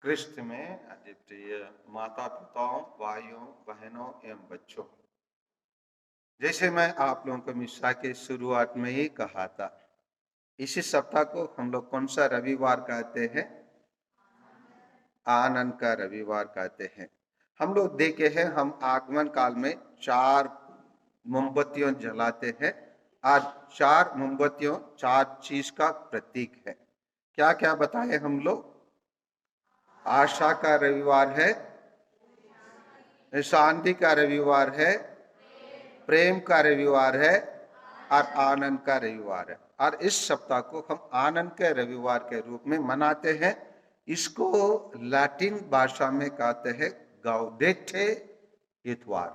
क्रिस्त में प्रिय माता पिताओं, भाइयों, बहनों एवं बच्चों, जैसे मैं आप लोगों को मिस्सा के शुरुआत में ही कहा था, इसी सप्ताह को हम लोग कौन सा रविवार कहते हैं? आनंद का रविवार कहते हैं। हम लोग देखे हैं, हम आगमन काल में 4 मोमबत्तियों जलाते हैं। आज 4 मोमबत्तियों 4 चीज का प्रतीक है। क्या क्या बताए हम लोग? आशा का रविवार है, शांति का रविवार है, प्रेम का रविवार है और आनंद का रविवार है। और इस सप्ताह को हम आनंद के रविवार के रूप में मनाते हैं। इसको लैटिन भाषा में कहते हैं गाउडेटे इतवार।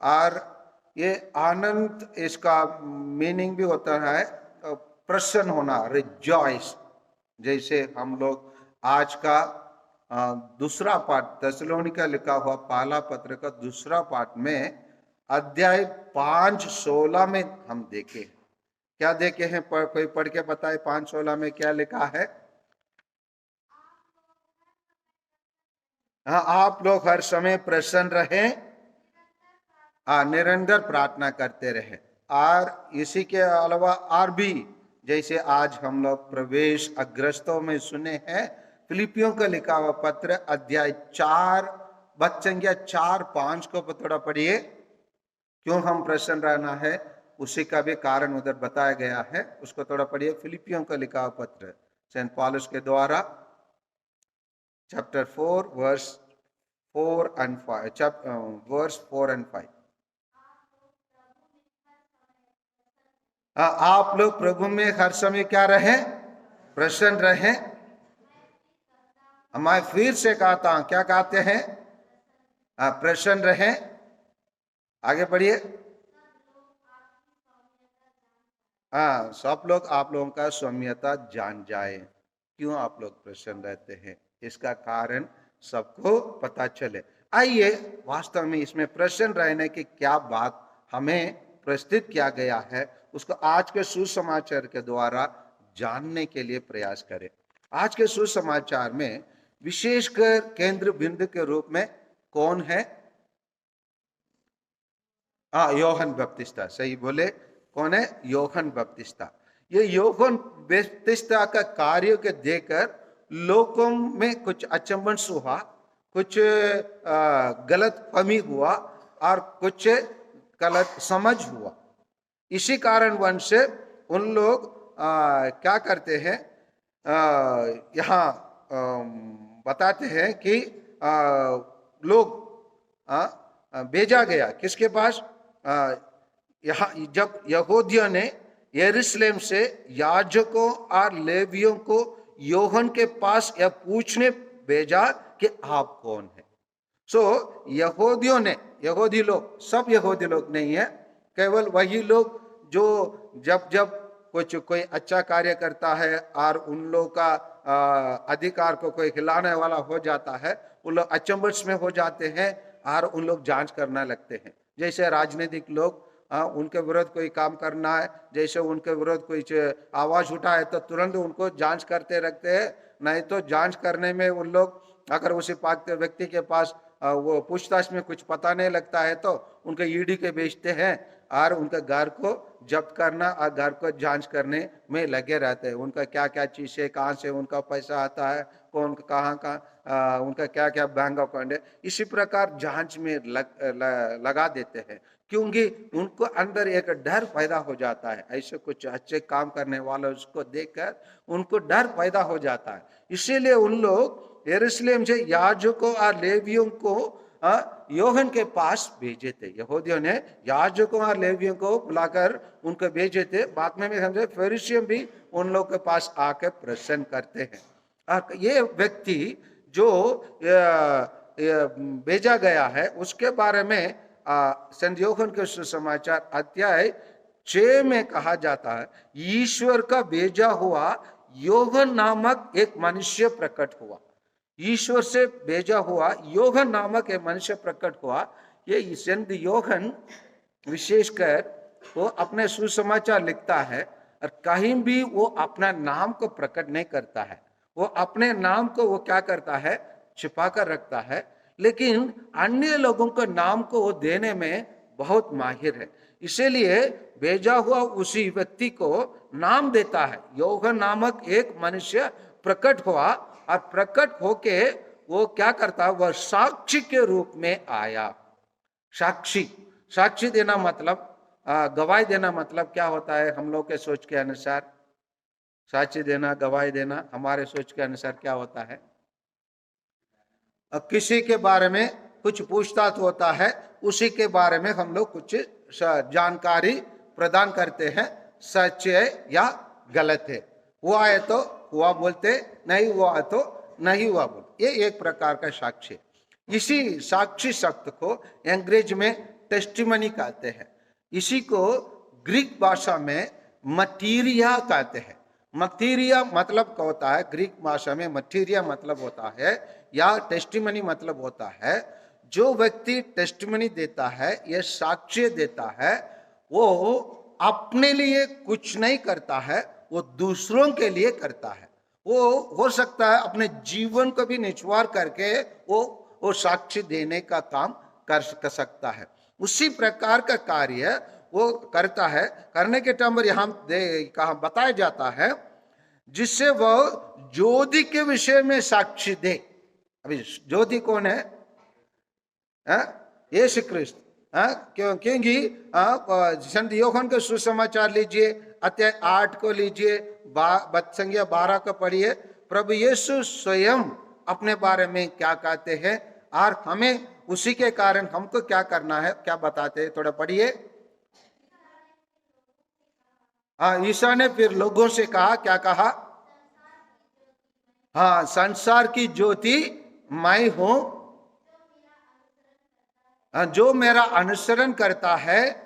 और ये आनंद, इसका मीनिंग भी होता है प्रसन्न होना, रिजॉइस। जैसे हम लोग आज का दूसरा पाठ, थेसलोनिका लिखा हुआ पहला पत्र का दूसरा पाठ में अध्याय 5:16 में हम देखे। क्या देखे हैं? कोई पढ़ के बताए 5:16 में क्या लिखा है? हाँ, आप लोग हर समय प्रसन्न रहें, निरंतर प्रार्थना करते रहे। और इसी के अलावा और भी, जैसे आज हम लोग प्रवेश अग्रस्तों में सुने हैं, फिलिपियों का लिखा हुआ पत्र अध्याय 4 बच्चंगिया 4:5 को थोड़ा पढ़िए। क्यों हम प्रसन्न रहना है उसी का भी कारण उधर बताया गया है, उसको थोड़ा पढ़िए। फिलिपियों का लिखा हुआ पत्र सेंट पॉलस के द्वारा, chapter 4 verse 4 and 5, verse 4 and 5। आप लोग प्रभु में हर समय क्या रहे? प्रसन्न रहे। मैं फिर से कहता हूं, क्या कहते हैं? प्रसन्न रहे। आगे बढ़िए। सब लोग आप लोगों का सौम्यता जान जाए। क्यों आप लोग प्रसन्न रहते हैं, इसका कारण सबको पता चले। आइए, वास्तव में इसमें प्रसन्न रहने की क्या बात हमें प्रस्तुत किया गया है, उसको आज के सुसमाचार के द्वारा जानने के लिए प्रयास करें। आज के सुसमाचार में विशेषकर केंद्र बिंदु के रूप में कौन है? योहन बपतिस्ता। सही बोले, कौन है? योहन बपतिस्ता। ये योहन बपतिस्ता का कार्य के देखकर लोगों में कुछ अचंभन हुआ, कुछ गलत फहमी हुआ और कुछ गलत समझ हुआ। इसी कारण वंश उन लोग क्या करते हैं, यहाँ बताते हैं कि लोग भेजा गया किसके पास? यहाँ जब यहूदियों ने यरूशलेम से याजकों और लेवियों को योहन के पास यह पूछने भेजा कि आप कौन है। यहूदियों ने, यहूदी लोग, सब यहूदी लोग नहीं है, केवल वही लोग जो जब कोई अच्छा कार्य करता है और उन लोग का अधिकार को कोई खिलाने वाला हो जाता है, उन लोग अचंभव में हो जाते हैं और उन लोग जांच करना लगते हैं। जैसे राजनीतिक लोग, उनके विरोध कोई काम करना है, जैसे उनके विरोध कोई आवाज उठाए तो तुरंत उनको जांच करते रखते हैं। नहीं तो जांच करने में उन लोग, अगर उसी व्यक्ति के पास वो पूछताछ में कुछ पता नहीं लगता है तो उनके ईडी के भेजते हैं और उनके घर को जब्त करना और घर को जांच करने में लगे रहते हैं। उनका क्या क्या चीज है, कहाँ से उनका पैसा आता है, कौन कहाँ उनका क्या क्या बैंक अकाउंट है, इसी प्रकार जांच में लगा देते हैं। क्योंकि उनको अंदर एक डर पैदा हो जाता है, ऐसे कुछ अच्छे काम करने वाले उसको देखकर उनको डर पैदा हो जाता है। इसीलिए उन लोग यरूशलेम से याजकों और लेवियों को योहन के पास भेजे थे। यहूदियों ने याजकों और लेवियों को बुलाकर उनको भेजे थे। बाद में समझे फरीसियों भी उन लोग के पास आकर प्रसन्न करते हैं। और ये व्यक्ति जो भेजा गया है उसके बारे में संत योहन के सुसमाचार अध्याय 6 में कहा जाता है, ईश्वर का भेजा हुआ योहन नामक एक मनुष्य प्रकट हुआ। ईश्वर से भेजा हुआ योहन नामक एक मनुष्य प्रकट हुआ। ये संत योहन विशेषकर वो अपने सुसमाचार लिखता है और कहीं भी वो अपना नाम को प्रकट नहीं करता है। वो अपने नाम को वो क्या करता है, छिपा कर रखता है, लेकिन अन्य लोगों के नाम को वो देने में बहुत माहिर है। इसीलिए भेजा हुआ उसी व्यक्ति को नाम देता है। यूहन्ना नामक एक मनुष्य प्रकट हुआ और प्रकट होके वो क्या करता, वह साक्षी के रूप में आया। साक्षी, साक्षी देना मतलब गवाही देना मतलब क्या होता है हम लोग के सोच के अनुसार? साक्षी देना, गवाही देना हमारे सोच के अनुसार क्या होता है? किसी के बारे में कुछ पूछताछ होता है, उसी के बारे में हम लोग कुछ जानकारी प्रदान करते हैं, सच है या गलत है। हुआ है तो हुआ बोलते, नहीं हुआ तो नहीं हुआ बोलते। ये एक प्रकार का साक्ष्य है। इसी साक्षी शब्द को अंग्रेज में टेस्टिमनी कहते हैं। इसी को ग्रीक भाषा में मटीरिया कहते हैं। मटीरिया मतलब क्या होता है? ग्रीक भाषा में मटीरिया मतलब होता है या टेस्टिमनी मतलब होता है, जो व्यक्ति टेस्टिमनी देता है, यह साक्ष्य देता है, वो अपने लिए कुछ नहीं करता है, वो दूसरों के लिए करता है। वो हो सकता है अपने जीवन को भी निछावर करके वो साक्ष्य देने का काम कर सकता है। उसी प्रकार का कार्य वो करता है। करने के टाइम पर यहाँ कहा बताया जाता है, जिससे वह ज्योति के विषय में साक्षी दे। अभी ज्योति कौन है? यीशु ख्रिस्त। क्योंकि संत यूहन्ना के सुसमाचार लीजिए, अध्याय 8 को लीजिए, संख्या 12 को पढ़िए। प्रभु यीशु स्वयं अपने बारे में क्या कहते हैं और हमें उसी के कारण हमको क्या करना है, क्या बताते हैं, थोड़ा पढ़िए। ईसा ने फिर लोगों से कहा, क्या कहा? हाँ, संसार की ज्योति मैं हूं, जो मेरा अनुसरण करता है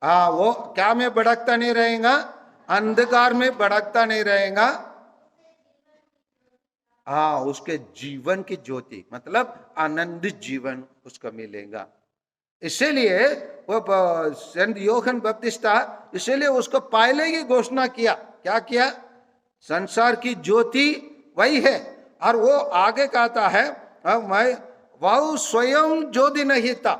वो क्या में भटकता नहीं रहेगा, अंधकार में भटकता नहीं रहेगा। उसके जीवन की ज्योति मतलब आनंदित जीवन उसको मिलेगा। इसीलिए वो संत यूहन्ना बपतिस्ता इसीलिए उसको पहले ही घोषणा किया। क्या किया? संसार की ज्योति वही है। और वो आगे कहता है, मैं वह स्वयं ज्योति नहीं था,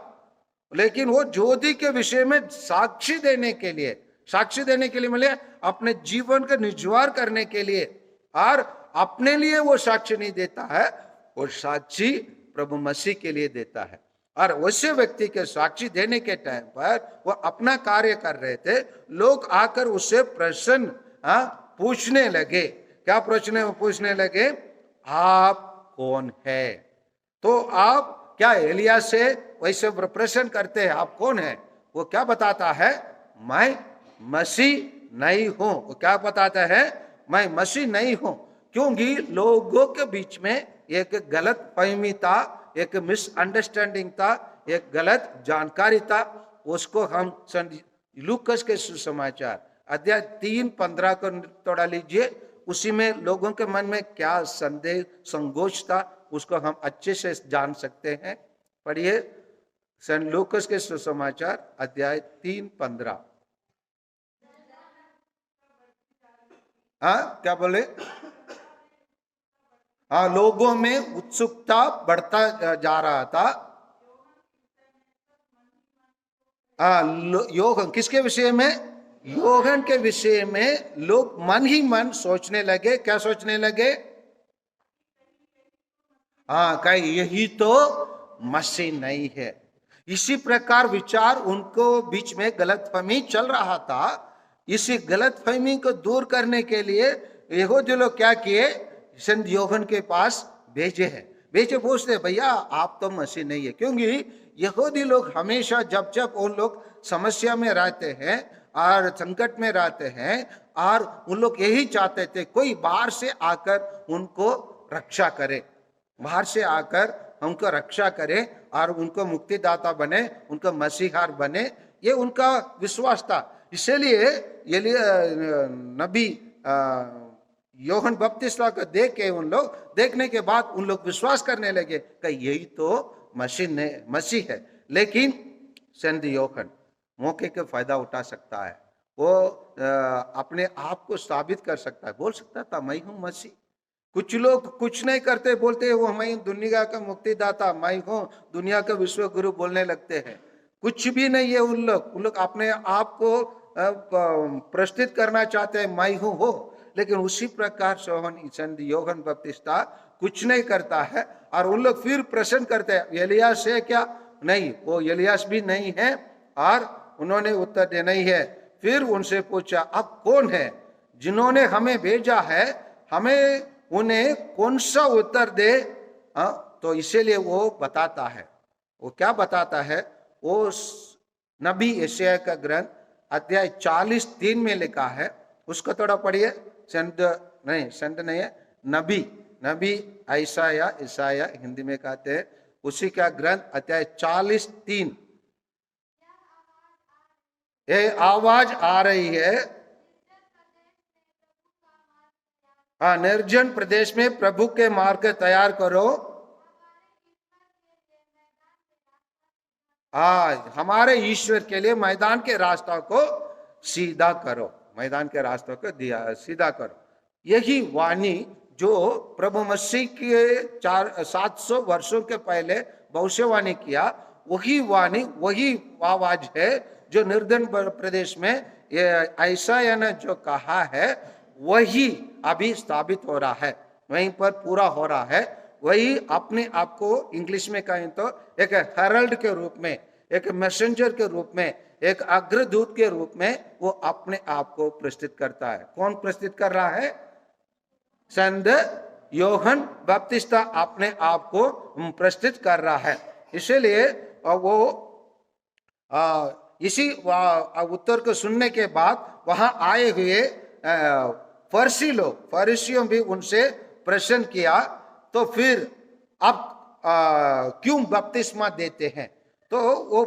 लेकिन वो ज्योति के विषय में साक्षी देने के लिए मतलब अपने जीवन का निजवार करने के लिए, और अपने लिए वो साक्षी नहीं देता है, वो साक्षी प्रभु मसीह के लिए देता है। और वैसे व्यक्ति के साक्षी देने के टाइम पर वो अपना कार्य कर रहे थे, लोग आकर उससे प्रश्न पूछने लगे। क्या प्रश्न पूछने लगे? आप कौन है? तो आप क्या एलिया से वैसे प्रश्न करते हैं, आप कौन है? वो क्या बताता है? मैं मसीह नहीं हूं। वो क्या बताता है? मैं मसीह नहीं हूं। क्योंकि लोगों के बीच में एक गलत फहमी था, एक मिसअंडरस्टैंडिंग था, एक गलत जानकारी था। उसको हम लूकस के सुसमाचार अध्याय 3:15 को तोड़ा लीजिए। उसी में लोगों के मन में क्या संदेह संकोच था, उसको हम अच्छे से जान सकते हैं। पढ़िए सेंट लूकस के सुसमाचार अध्याय 3:15। क्या बोले? लोगों में उत्सुकता बढ़ता जा रहा था। यूहन्ना किसके विषय में? यूहन्ना के विषय में लोग मन ही मन सोचने लगे। क्या सोचने लगे? कहीं यही तो मसीह नहीं है। इसी प्रकार विचार उनको बीच में गलतफहमी चल रहा था। इसी गलतफहमी को दूर करने के लिए यहूदी लोग क्या किए? संत यूहन्ना के पास भेजे पूछते, भैया आप तो मसीह नहीं है। क्योंकि यहूदी लोग हमेशा जब उन लोग समस्या में रहते हैं और संकट में रहते हैं, और उन लोग यही चाहते थे कोई बाहर से आकर उनको रक्षा करे, बाहर से आकर उनको रक्षा करे और उनको मुक्तिदाता बने, उनको मसीहार बने। ये उनका विश्वास था। इसलिए ये नबी यूहन्ना बपतिस्ता को देख के देखने के बाद उन लोग विश्वास करने लगे कि यही तो मसीह है। लेकिन संत यूहन्ना मौके का फायदा उठा सकता है। वो अपने आप को साबित कर सकता है, बोल सकता था मैं हूं मसीह। कुछ लोग कुछ नहीं करते, बोलते हैं वो मैं दुनिया का मुक्तिदाता, मैं हूं दुनिया का विश्व गुरु बोलने लगते हैं। कुछ भी नहीं है उन लोग अपने आप को प्रस्तुत करना चाहते हैं मैं हूं हो। लेकिन उसी प्रकार योहन बपतिस्ता कुछ नहीं करता है, और उन लोग फिर प्रश्न करते हैं एलियास है क्या? नहीं, वो एलियास भी नहीं है, और उन्होंने उत्तर दे नहीं है। फिर उनसे पूछा अब कौन है जिन्होंने हमें भेजा है, हमें उन्हें कौन सा उत्तर दे? तो इसीलिए वो बताता है, वो क्या बताता है? वो नबी यशायाह का ग्रंथ अध्याय 40:3 में लिखा है, उसको थोड़ा पढ़िए। संत नहीं है, नबी, नबी ईसाया हिंदी में कहते हैं, उसी का ग्रंथ अध्याय 40:3। ये आवाज आ रही है, हाँ, निर्जन प्रदेश में प्रभु के मार्ग तैयार करो। हाँ, हमारे ईश्वर के लिए मैदान के रास्ता को सीधा करो, मैदान के रास्तों को सीधा करो। यही वाणी जो प्रभु मसीह के 700 वर्षों के पहले भविष्यवाणी किया, वही वाणी, वही आवाज है जो निर्धन प्रदेश में ऐसा ने जो कहा है, वही अभी स्थापित हो रहा है, वहीं पर पूरा हो रहा है। वही अपने आप को इंग्लिश में कहें तो एक हेरल्ड के रूप में, एक मैसेंजर के रूप में, एक अग्रदूत के रूप में वो अपने आप को प्रस्तुत करता है। कौन प्रस्तुत कर रहा है? संत योहन बपतिस्ता अपने आप को प्रस्तुत कर रहा है। इसलिए वो इसी उत्तर को सुनने के बाद वहां आए हुए फरीसियों भी उनसे प्रश्न किया, तो फिर आप क्यों बपतिस्मा देते हैं? तो वो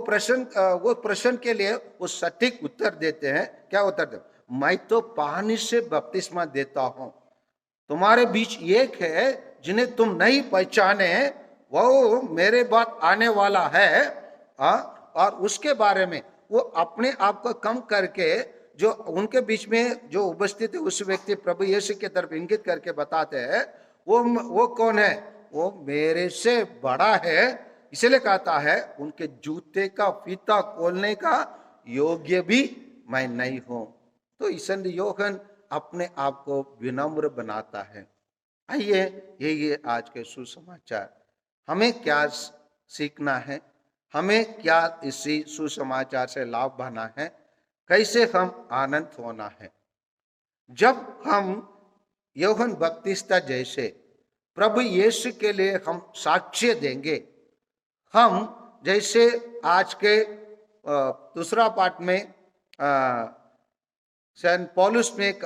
प्रश्न के लिए वो सटीक उत्तर देते हैं। क्या उत्तर देते? मैं तो पानी से बपतिस्मा देता हूं, तुम्हारे बीच एक है जिन्हें तुम नहीं पहचाने, वो मेरे बाद आने वाला है। और उसके बारे में वो अपने आप को कम करके, जो उनके बीच में जो उपस्थित है उस व्यक्ति प्रभु यीशु की तरफ इंगित करके बताते हैं, वो कौन है? वो मेरे से बड़ा है, इसलिए कहता है उनके जूते का फीता खोलने का योग्य भी मैं नहीं हूं। तो ईसन योहन अपने आप को विनम्र बनाता है। आइए, ये आज के सुसमाचार हमें क्या सीखना है, हमें क्या इसी सुसमाचार से लाभ पाना है, कैसे हम आनंद होना है। जब हम योहन बपतिस्ता जैसे प्रभु यीशु के लिए हम साक्ष्य देंगे, हम जैसे आज के दूसरा पाठ में सेंट पौलुस में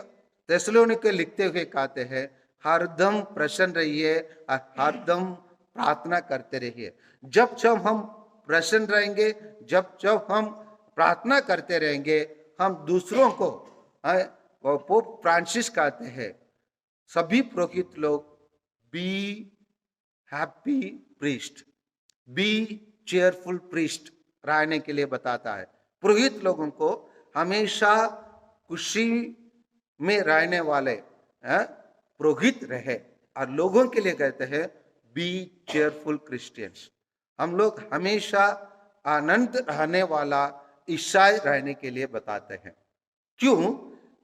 थिस्सलुनीके लिखते हुए कहते हैं, हरदम प्रसन्न रहिए और हरदम प्रार्थना करते रहिए। जब जब हम प्रसन्न रहेंगे, जब जब हम प्रार्थना करते रहेंगे, हम दूसरों को, पोप फ्रांसिस कहते हैं, सभी पुरोहित लोग be happy priest, B cheerful priest रहने के लिए बताता है। पुरोहित लोगों को हमेशा खुशी में रहने वाले पुरोहित रहे, और लोगों के लिए कहते हैं बी चेयरफुल क्रिश्चियंस। हम लोग हमेशा आनंद रहने वाला ईसाई रहने के लिए बताते हैं। क्यों?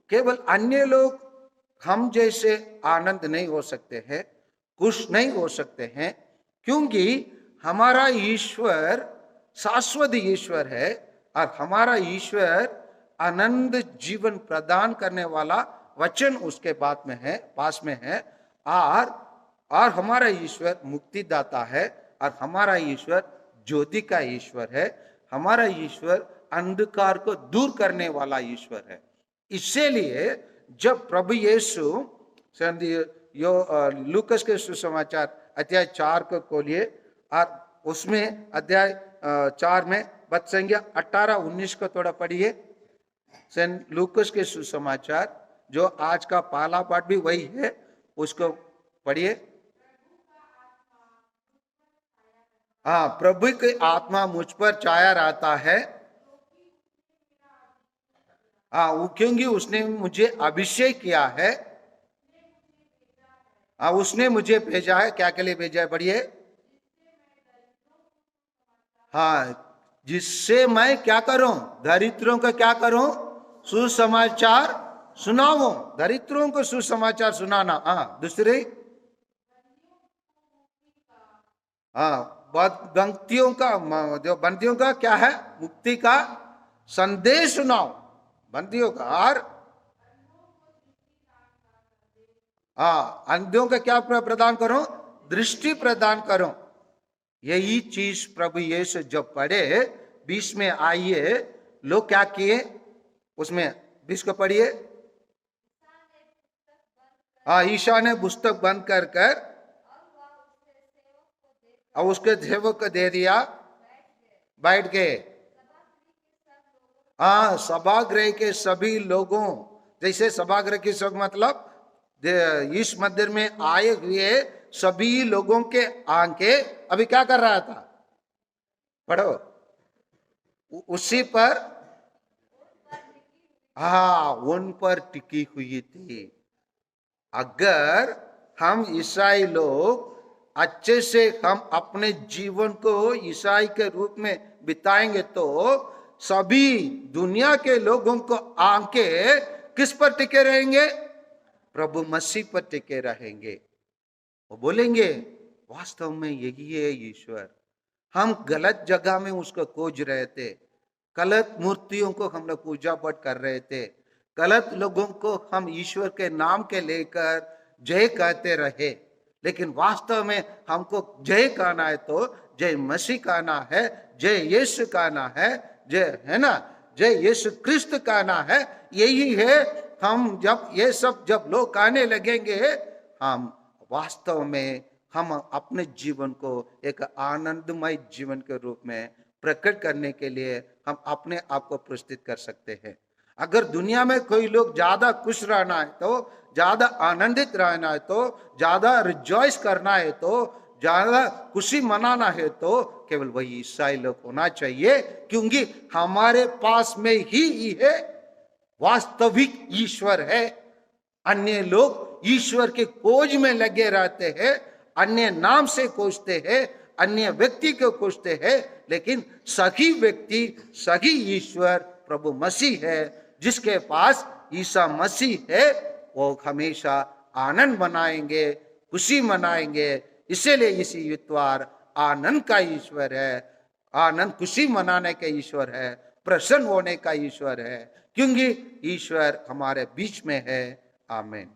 केवल अन्य लोग हम जैसे आनंद नहीं हो सकते हैं, खुश नहीं हो सकते हैं, क्योंकि हमारा ईश्वर शाश्वत ईश्वर है, और हमारा ईश्वर आनंद जीवन प्रदान करने वाला वचन उसके पास में है, और हमारा ईश्वर मुक्तिदाता है, और हमारा ईश्वर ज्योति का ईश्वर है, हमारा ईश्वर अंधकार को दूर करने वाला ईश्वर है। इसीलिए जब प्रभु यीशु लूकस के सुसमाचार अध्याय 4 को खोलिए, और उसमें अध्याय 4 में पद संख्या 18-19 को थोड़ा पढ़िए। सेंट लूकस के सुसमाचार, जो आज का पहला पाठ भी वही है, उसको पढ़िए। हाँ, प्रभु की आत्मा मुझ पर छाया रहता है, क्योंकि उसने मुझे अभिषेक किया है। उसने मुझे भेजा है, क्या के लिए भेजा है, पढ़िए। हाँ, जिससे मैं क्या करूं, दरिद्रों का क्या करूं, सुसमाचार सुनाऊं, दरिद्रों को सुसमाचार सुनाना। दूसरी, बंदियों का, जो बंदियों का क्या है, मुक्ति का संदेश सुनाओ बंदियों का। और अंधियों का क्या प्रदान करो, दृष्टि प्रदान करो। यही चीज प्रभु यीशु जब पढ़े 20 में आइए, लोग क्या किए उसमें, 20 को पढ़िए। ईशा ने पुस्तक बंद कर कर और उसके सेवक को दे दिया, बैठ गए। सभागृह के सभी लोगों, जैसे सभागृह के सब मतलब इस मंदिर में आए हुए सभी लोगों के आंखें अभी क्या कर रहा था, पढ़ो, उसी पर, उन पर टिकी हुई थी। अगर हम ईसाई लोग अच्छे से हम अपने जीवन को ईसाई के रूप में बिताएंगे तो सभी दुनिया के लोगों को आंखें किस पर टिके रहेंगे, प्रभु मसीह पर टिके रहेंगे। वो बोलेंगे वास्तव में यही है ईश्वर। हम गलत जगह में उसको खोज रहे थे, गलत मूर्तियों को हम लोग पूजा पाठ कर रहे थे, गलत लोगों को हम ईश्वर के नाम के लेकर जय कहते रहे। लेकिन वास्तव में हमको जय कहना है तो जय मसीह कहना है, जय यीशु कहना है, जय है ना, जय यीशु क्रिस्त कहना है। यही है, हम जब ये सब जब लोग कहने लगेंगे, हम वास्तव में हम अपने जीवन को एक आनंदमय जीवन के रूप में प्रकट करने के लिए हम अपने आप को प्रस्तुत कर सकते हैं। अगर दुनिया में कोई लोग ज्यादा खुश रहना है तो, ज्यादा आनंदित रहना है तो, ज्यादा रिजॉइस करना है तो, ज्यादा खुशी मनाना है तो केवल वही ईसाई लोग होना चाहिए, क्योंकि हमारे पास में ही है वास्तविक ईश्वर है। अन्य लोग ईश्वर के खोज में लगे रहते हैं, अन्य नाम से खोजते हैं, अन्य व्यक्ति को खोजते हैं, लेकिन सही व्यक्ति, सही ईश्वर प्रभु मसीह है। जिसके पास ईसा मसीह है वो हमेशा आनंद मनाएंगे, खुशी मनाएंगे। इसीलिए इसी इतवार आनंद का ईश्वर है, आनंद खुशी मनाने का ईश्वर है, प्रसन्न होने का ईश्वर है, क्योंकि ईश्वर हमारे बीच में है। आमीन।